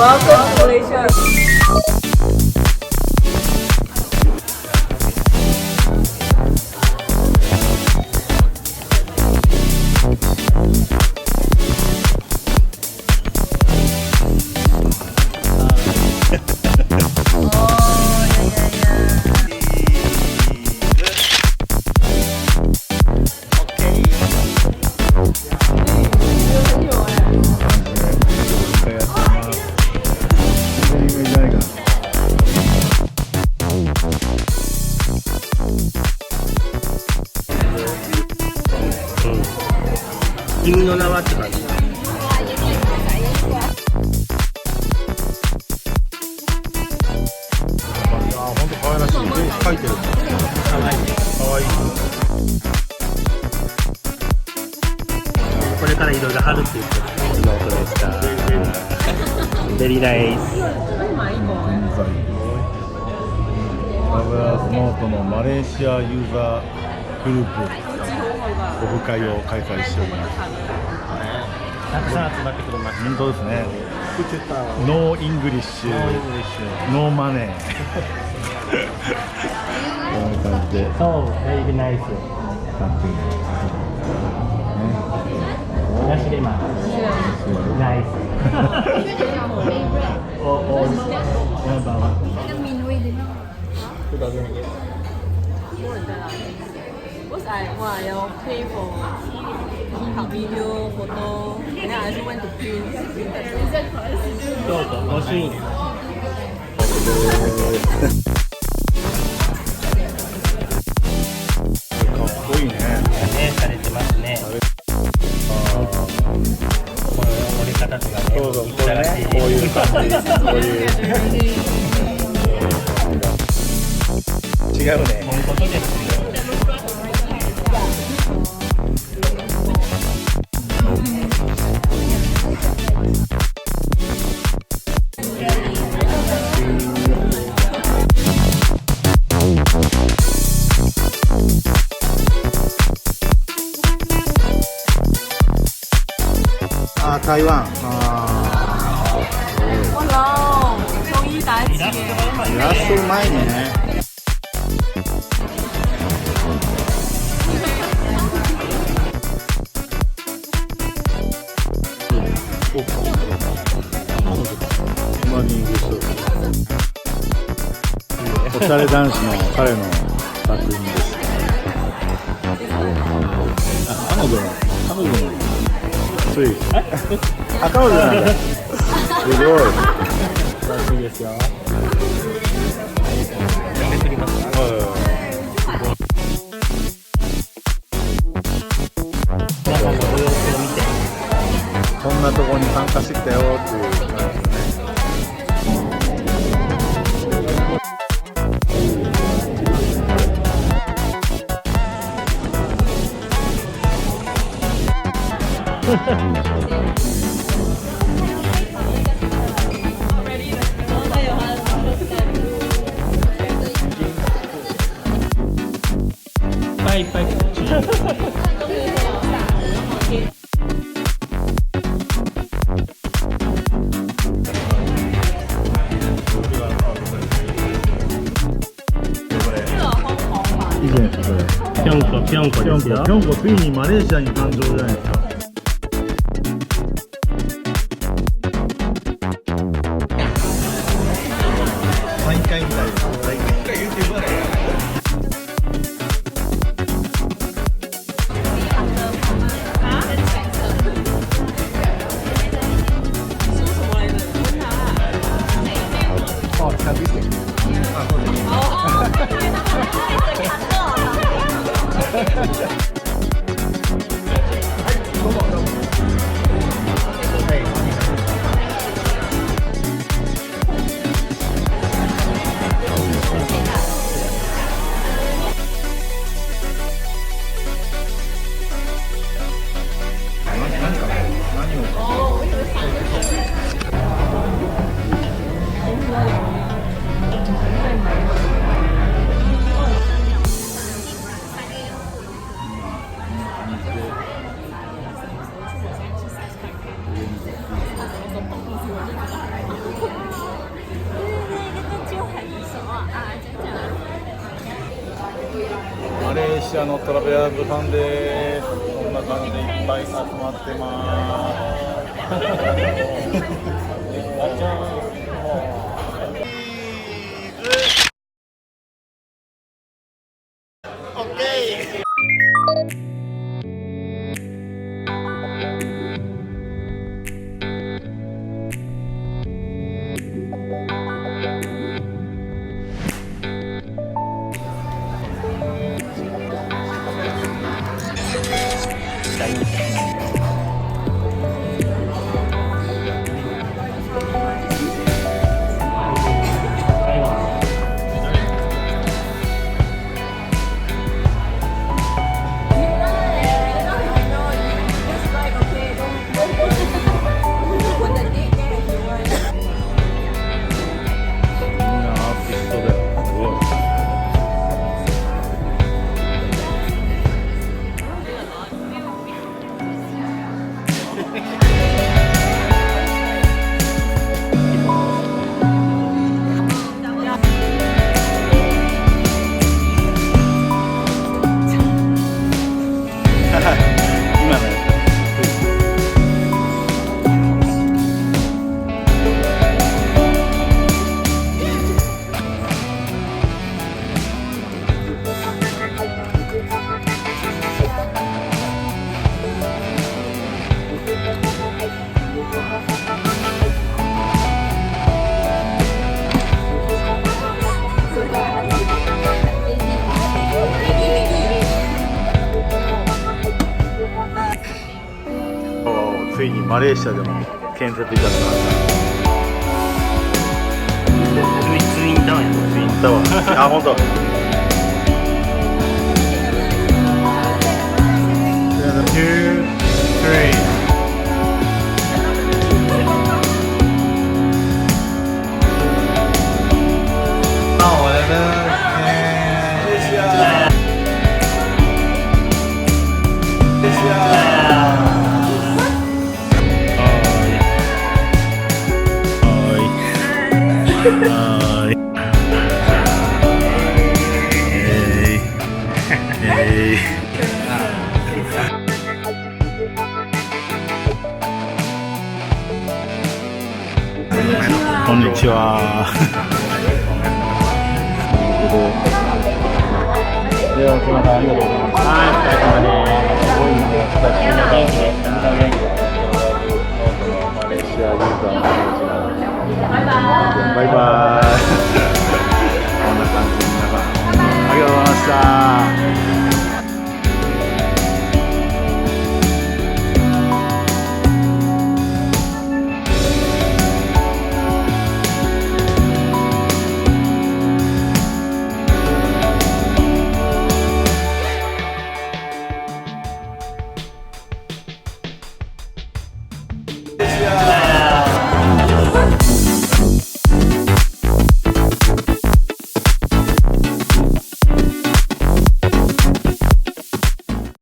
Welcome to Malaysia.君の名はって感じ。本当可愛らしい。書いてる。可愛い。これからいろいろ貼るっていうノートでした。ベリーナイス。トラベラーズノートのマレーシアユーザーグループオフ会を開催しております。たくさん集まってくれました。本当ですね。ノーイングリッシュ、ノーマネー。こんな感じで。そう、ベリーナイス。ナシレマ。ナイス。お、ナンバーワン。Because I pay for video, photo, and then I also went to print. どうぞ、ご主人。かっこいいね。ね、されてますね。この折り方とかね。そうそう、これね、こういう感じ。こういう。違うね。こういうことですよ。あ、台湾。Wow, 終於第一次嘅。イラストうまいね。おしゃれ男子の彼の作品です。あ、彼女のつい。あ、彼女なんだ。すごい。らしいですよ。めくりますか。皆さんのご様子を見て。こんなとこに参加してきたよっていう感じですね。いっぱいいっぱい。いいじゃないですか、これ。ぴょんこですよ。ぴょんこついにマレーシアに誕生じゃないですか。毎回みたいです。シアのトラベラーズファンです。こんな感じでいっぱい集まってます。ついにマレーシアでも建設いたしました。ツインタワーや。ツインタワー。あ、本当。2, 3. こんにちは。では、お疲れ様です。ありがとうございます。はい、お疲れ様です。すごいな。元気です。元気です。